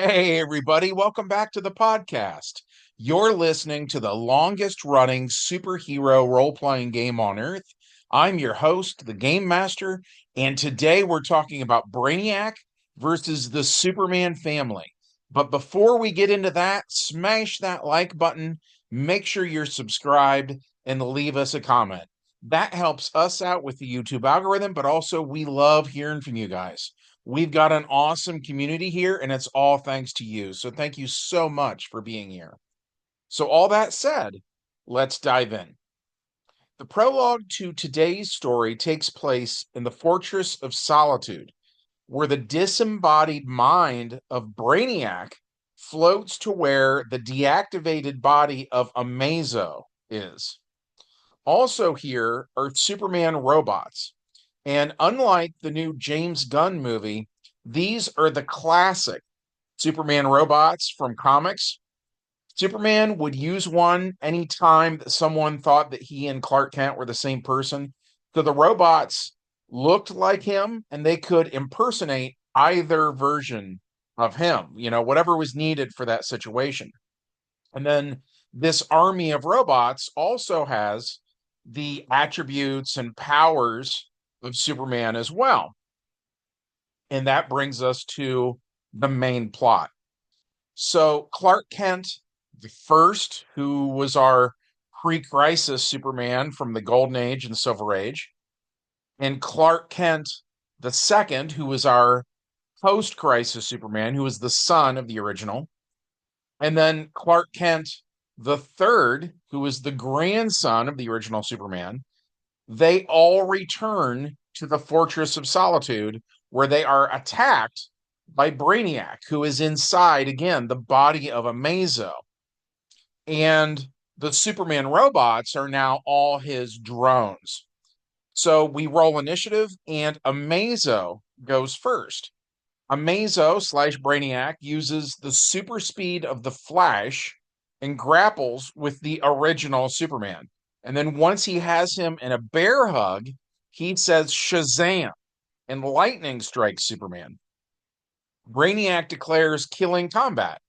Hey, everybody, welcome back to the podcast. You're listening to the longest running superhero role playing game on Earth. I'm your host, the Game Master, and today we're talking about Brainiac versus the Superman family. But before we get into that, smash that like button, make sure you're subscribed, and leave us a comment. That helps us out with the YouTube algorithm, but also we love hearing from you guys. We've got an awesome community here, and it's all thanks to you. So thank you so much for being here. So, all that said, let's dive in. The prologue to today's story takes place in the Fortress of Solitude, where the disembodied mind of Brainiac floats to where the deactivated body of Amazo is. Also, here are Superman robots. And unlike the new James Gunn movie, these are the classic Superman robots from comics. Superman would use one anytime that someone thought that he and Clark Kent were the same person. So the robots looked like him and they could impersonate either version of him, whatever was needed for that situation. And then this army of robots also has the attributes and powers of Superman as well. And that brings us to the main plot. So Clark Kent, the first, who was our pre-crisis Superman from the Golden Age and Silver Age, and Clark Kent, the second, who was our post-crisis Superman, who was the son of the original, and then Clark Kent, the third, who was the grandson of the original Superman. They all return to the Fortress of Solitude, where they are attacked by Brainiac, who is inside, again, the body of Amazo. And the Superman robots are now all his drones. So we roll initiative, and Amazo goes first. Amazo slash Brainiac uses the super speed of the Flash and grapples with the original Superman. And then once he has him in a bear hug, he says Shazam, and lightning strikes Superman. Brainiac declares killing combat.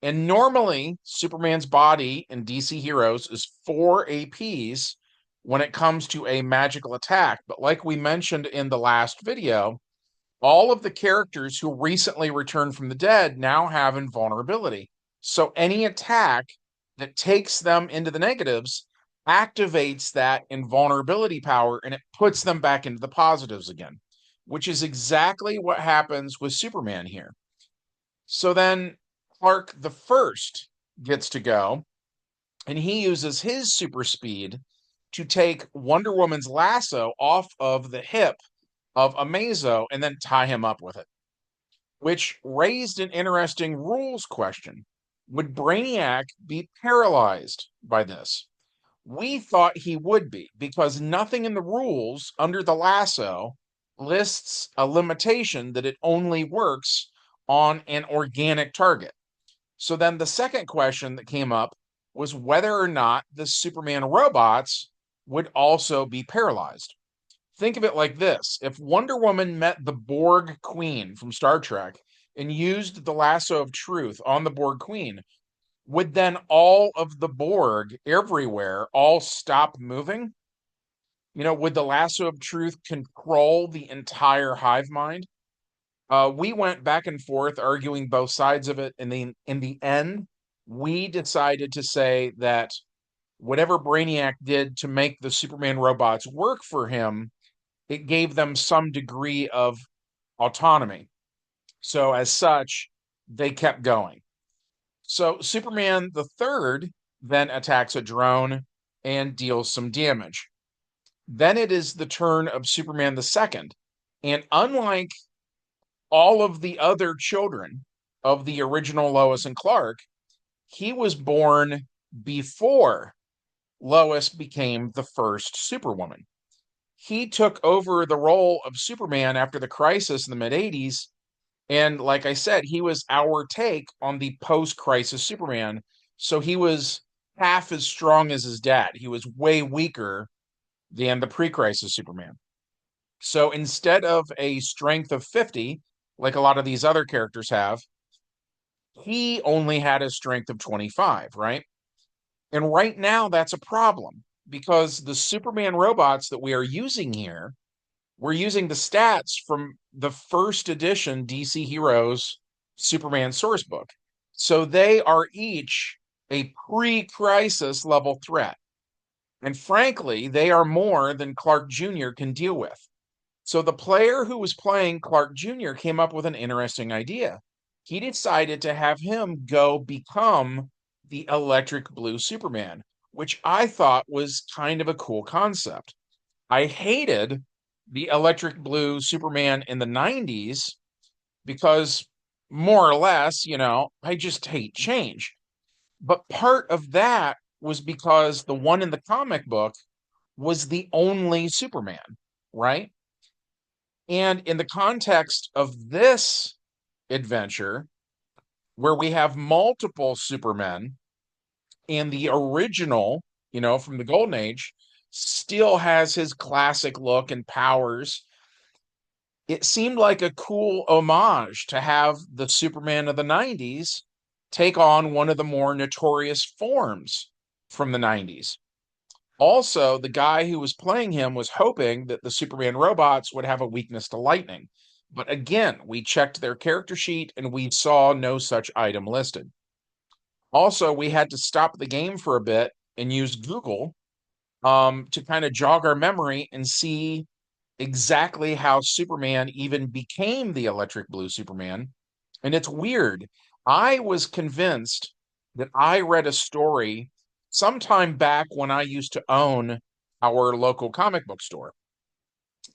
And normally, Superman's body in DC Heroes is 4 APs when it comes to a magical attack. But like we mentioned in the last video, all of the characters who recently returned from the dead now have invulnerability. So any attack that takes them into the negatives activates that invulnerability power and it puts them back into the positives again, which is exactly what happens with Superman here. So then Clark the First gets to go, and he uses his super speed to take Wonder Woman's lasso off of the hip of Amazo and then tie him up with it, which raised an interesting rules question. Would Brainiac be paralyzed by this? We thought he would be because nothing in the rules under the lasso lists a limitation that it only works on an organic target. So then the second question that came up was whether or not the Superman robots would also be paralyzed. Think of it like this. If Wonder Woman met the Borg Queen from Star Trek and used the lasso of truth on the Borg Queen, would then all of the Borg everywhere all stop moving? Would the lasso of truth control the entire hive mind? We went back and forth arguing both sides of it, and in the end, we decided to say that whatever Brainiac did to make the Superman robots work for him, it gave them some degree of autonomy. So as such, they kept going. So Superman the third then attacks a drone and deals some damage. Then it is the turn of Superman the second. And unlike all of the other children of the original Lois and Clark, he was born before Lois became the first Superwoman. He took over the role of Superman after the crisis in the mid 80s. And like I said, he was our take on the post crisis Superman. So he was half as strong as his dad. He was way weaker than the pre crisis Superman. So instead of a strength of 50, like a lot of these other characters have, he only had a strength of 25, right? And right now, that's a problem because the Superman robots that we are using here, we're using the stats from the first edition DC Heroes Superman source book. So they are each a pre crisis level threat. And frankly, they are more than Clark Jr. can deal with. So the player who was playing Clark Jr. came up with an interesting idea. He decided to have him go become the electric blue Superman, which I thought was kind of a cool concept. I hated the electric blue Superman in the 90s because more or less, I just hate change. But part of that was because the one in the comic book was the only Superman, right? And in the context of this adventure, where we have multiple Supermen, and the original, from the Golden Age, still has his classic look and powers, it seemed like a cool homage to have the Superman of the 90s take on one of the more notorious forms from the 90s. Also, the guy who was playing him was hoping that the Superman robots would have a weakness to lightning. But again, we checked their character sheet and we saw no such item listed. Also, we had to stop the game for a bit and use Google to kind of jog our memory and see exactly how Superman even became the electric blue Superman. And it's weird. I was convinced that I read a story sometime back when I used to own our local comic book store.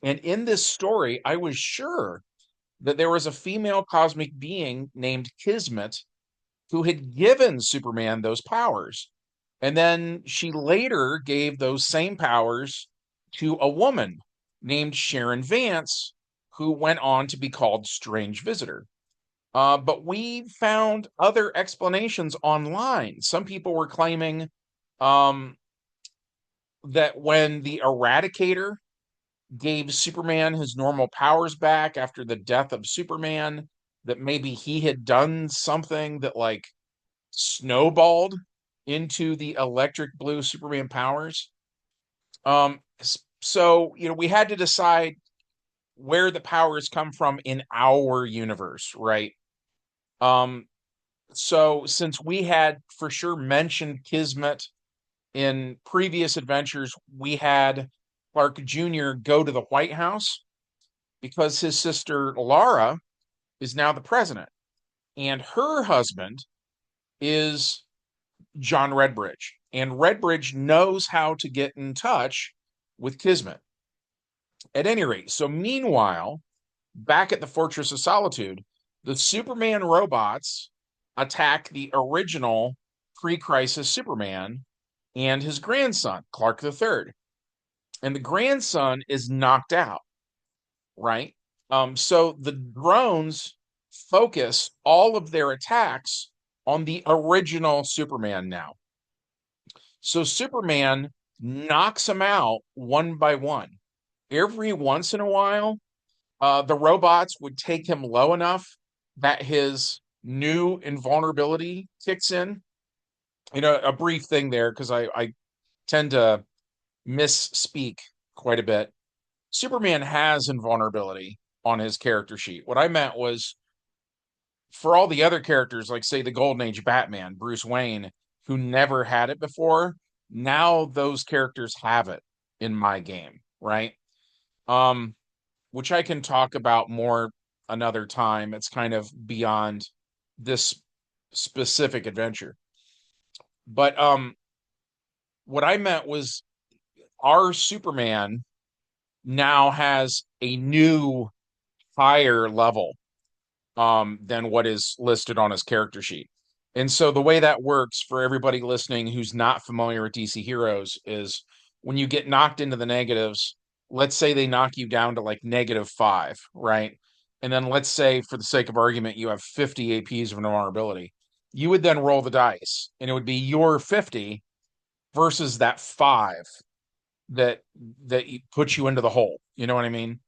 And in this story, I was sure that there was a female cosmic being named Kismet who had given Superman those powers. And then she later gave those same powers to a woman named Sharon Vance, who went on to be called Strange Visitor. But we found other explanations online. Some people were claiming um, that when the Eradicator gave Superman his normal powers back after the death of Superman, that maybe he had done something that like snowballed into the electric blue Superman powers. So we had to decide where the powers come from in our universe, right? Um, so since we had for sure mentioned Kismet in previous adventures, we had Clark Jr. go to the White House because his sister Laura is now the president, and her husband is John Redbridge. And Redbridge knows how to get in touch with Kismet. At any rate, so meanwhile, back at the Fortress of Solitude, the Superman robots attack the original pre crisis Superman and his grandson, Clark III. And the grandson is knocked out, right? So the drones focus all of their attacks on the original Superman now. So Superman knocks them out one by one. Every once in a while, the robots would take him low enough that his new invulnerability kicks in. A brief thing there because I tend to misspeak quite a bit. Superman has invulnerability on his character sheet. What I meant was for all the other characters, like say the Golden Age Batman, Bruce Wayne, who never had it before, now those characters have it in my game, right? Um, which I can talk about more another time. It's kind of beyond this specific adventure. But what I meant was our Superman now has a new higher level than what is listed on his character sheet. And so the way that works for everybody listening who's not familiar with DC Heroes is when you get knocked into the negatives, let's say they knock you down to like -5, right? And then let's say, for the sake of argument, you have 50 APs of vulnerability. You would then roll the dice, and it would be your 50 versus that 5 that puts you into the hole. You know what I mean?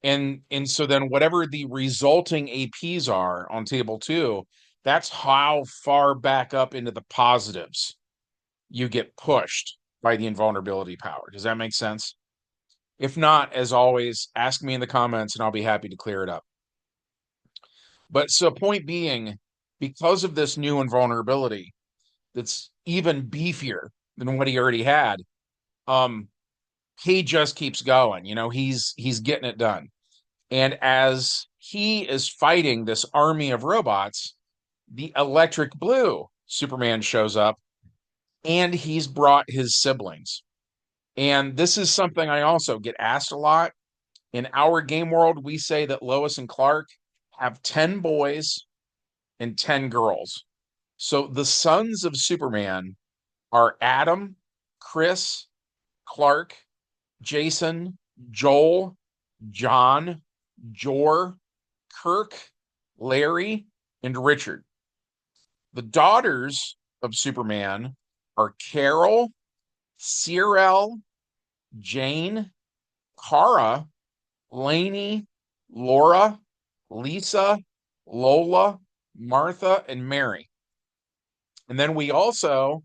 And so then whatever the resulting APs are on table 2, That's how far back up into the positives you get pushed by the invulnerability power. Does that make sense? If not, as always, ask me in the comments and I'll be happy to clear it up. But so, point being, because of this new invulnerability that's even beefier than what he already had, um, he just keeps going. He's getting it done. And as he is fighting this army of robots, the electric blue Superman shows up, and he's brought his siblings. And this is something I also get asked a lot. In our game world, we say that Lois and Clark have 10 boys and 10 girls. So the sons of Superman are Adam, Chris, Clark, Jason, Joel, John, Jor, Kirk, Larry, and Richard. The daughters of Superman are Carol, Cyril, Jane, Kara, Lainey, Laura, Lisa, Lola, Martha, and Mary. And then we also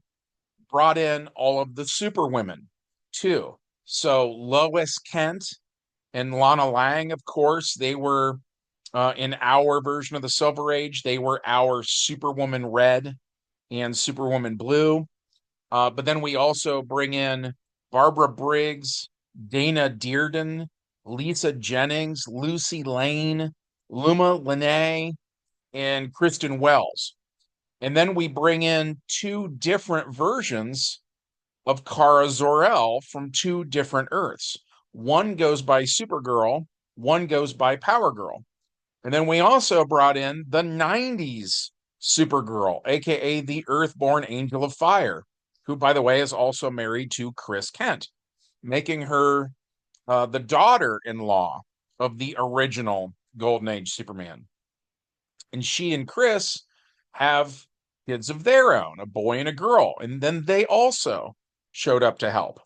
brought in all of the superwomen too. So Lois Kent and Lana Lang, of course, they were in our version of the Silver Age. They were our Superwoman Red and Superwoman Blue. But then we also bring in Barbara Briggs, Dana Dearden, Lisa Jennings, Lucy Lane, Luma Lene, and Kristen Wells. And then we bring in two different versions of Kara Zor-El from two different Earths. One goes by Supergirl, one goes by Power Girl. And then we also brought in the 90s Supergirl, aka the Earthborn Angel of Fire, who, by the way, is also married to Chris Kent, making her the daughter-in-law of the original Golden Age Superman. And she and Chris have kids of their own, a boy and a girl. And then they also showed up to help.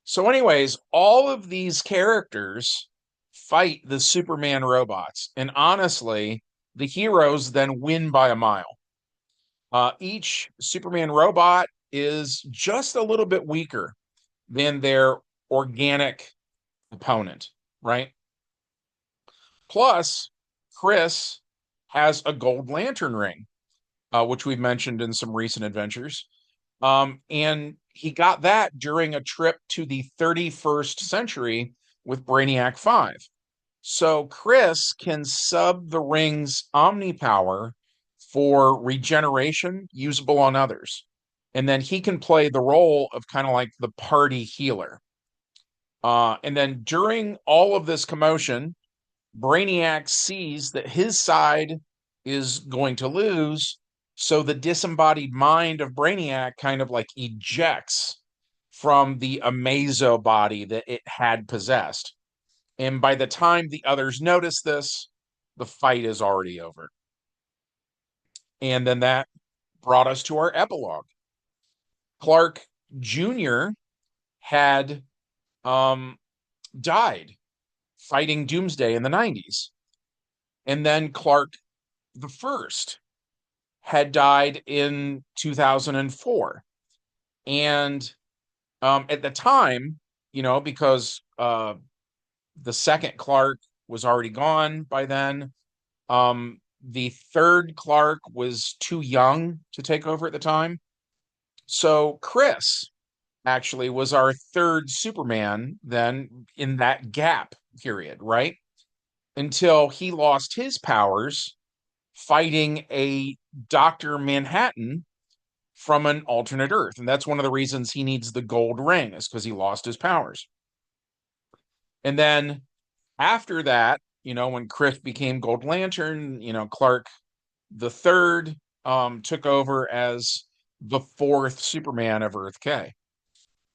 So, anyways, all of these characters fight the Superman robots. And honestly, the heroes then win by a mile. Each Superman robot is just a little bit weaker than their organic opponent, right? Plus, Chris has a gold lantern ring, which we've mentioned in some recent adventures. And he got that during a trip to the 31st century with Brainiac 5. So Chris can sub the ring's omni power for regeneration usable on others. And then he can play the role of kind of like the party healer. And then during all of this commotion, Brainiac sees that his side is going to lose. So the disembodied mind of Brainiac kind of like ejects from the Amazo body that it had possessed. And by the time the others notice this, the fight is already over. And then that brought us to our epilogue. Clark Jr. had died fighting Doomsday in the 90s. And then Clark the First had died in 2004. And at the time, because the second Clark was already gone by then, the third Clark was too young to take over at the time. So Chris actually was our third Superman then in that gap period, right? Until he lost his powers fighting a Dr. Manhattan from an alternate Earth. And that's one of the reasons he needs the gold ring, is because he lost his powers. And then after that, when Chris became Gold Lantern, Clark the Third took over as the fourth Superman of Earth K.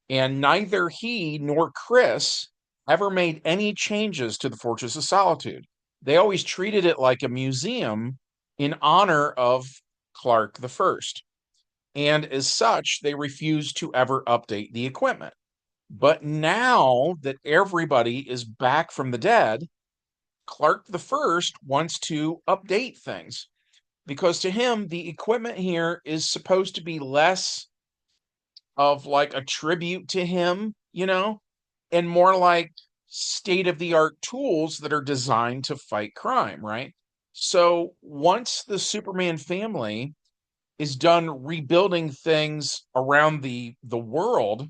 And neither he nor Chris ever made any changes to the Fortress of Solitude. They always treated it like a museum in honor of Clark the First. And as such, they refused to ever update the equipment. But now that everybody is back from the dead, Clark the First wants to update things. because to him, the equipment here is supposed to be less of like a tribute to him, and more like state of the art tools that are designed to fight crime, right? So once the Superman family is done rebuilding things around the world,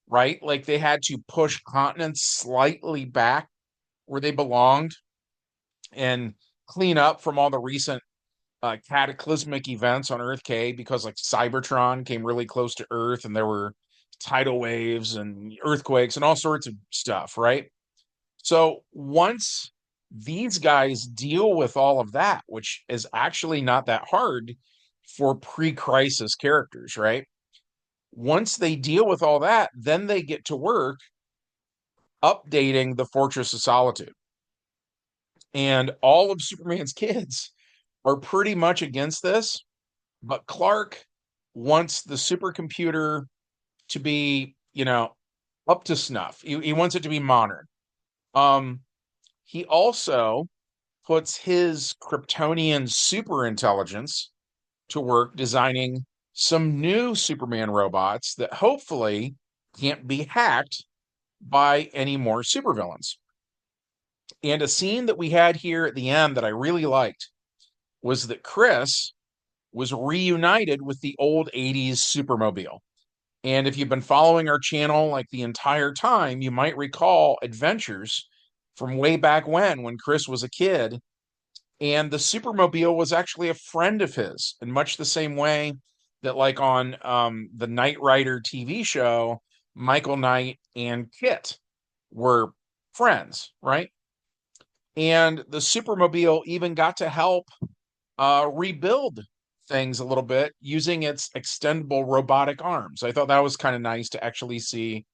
right? Like they had to push continents slightly back where they belonged and clean up from all the recent cataclysmic events on Earth K, because like Cybertron came really close to Earth and there were tidal waves and earthquakes and all sorts of stuff, right? So once these guys deal with all of that, which is actually not that hard for pre-crisis characters, right? Once they deal with all that, then they get to work updating the Fortress of Solitude. And all of Superman's kids are pretty much against this, but Clark wants the supercomputer to be, up to snuff. He wants it to be modern. Um, he also puts his Kryptonian super intelligence to work designing some new Superman robots that hopefully can't be hacked by any more supervillains. And a scene that we had here at the end that I really liked was that Chris was reunited with the old 80s Supermobile. And if you've been following our channel like the entire time, you might recall adventures from way back when Chris was a kid. And the Supermobile was actually a friend of his, in much the same way that, like on the Knight Rider TV show, Michael Knight and Kit were friends, right? And the Supermobile even got to help rebuild things a little bit using its extendable robotic arms. I thought that was kind of nice to actually see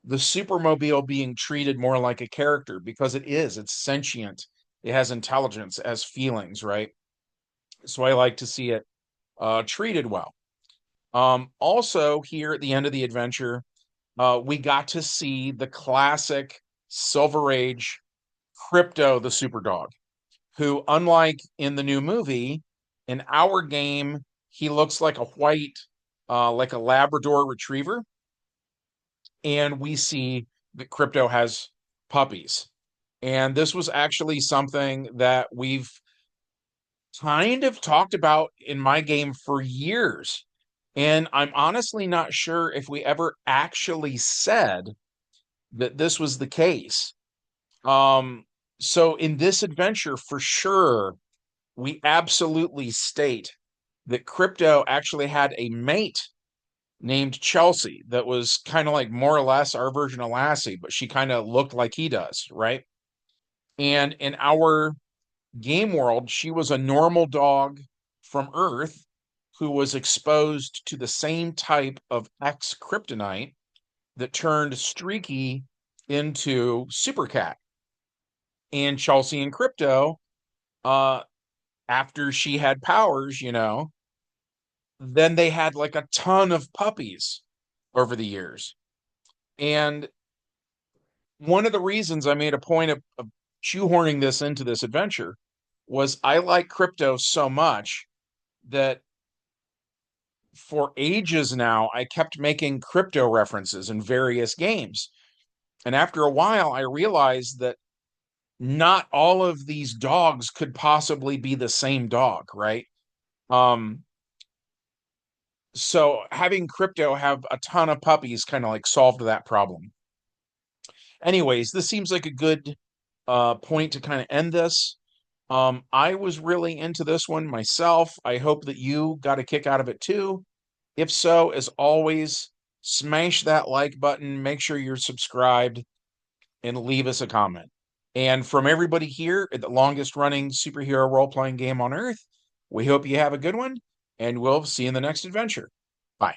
the Supermobile being treated more like a character, because it's sentient, it has intelligence, it has feelings, right? So I like to see it treated well. Also, here at the end of the adventure, we got to see the classic Silver Age Crypto the Superdog, who, unlike in the new movie, in our game, he looks like a white, like a Labrador retriever. And we see that Crypto has puppies. And this was actually something that we've kind of talked about in my game for years. And I'm honestly not sure if we ever actually said that this was the case. Um, so in this adventure, for sure, we absolutely state that Crypto actually had a mate named Chelsea that was kind of like more or less our version of Lassie, but she kind of looked like he does, right? And in our game world, she was a normal dog from Earth who was exposed to the same type of X kryptonite that turned Streaky into Super Cat. And Chelsea and Crypto, uh, after she had powers, then they had like a ton of puppies over the years. And one of the reasons I made a point of shoehorning this into this adventure was I like Crypto so much that for ages now, I kept making Crypto references in various games. And after a while, I realized that not all of these dogs could possibly be the same dog, right? Um, so having Crypto have a ton of puppies kind of like solved that problem. Anyways, this seems like a good point to kind of end this. I was really into this one myself. I hope that you got a kick out of it too. If so, as always, smash that like button, make sure you're subscribed, and leave us a comment. And from everybody here at the longest running superhero role playing game on earth, we hope you have a good one, and we'll see you in the next adventure. Bye.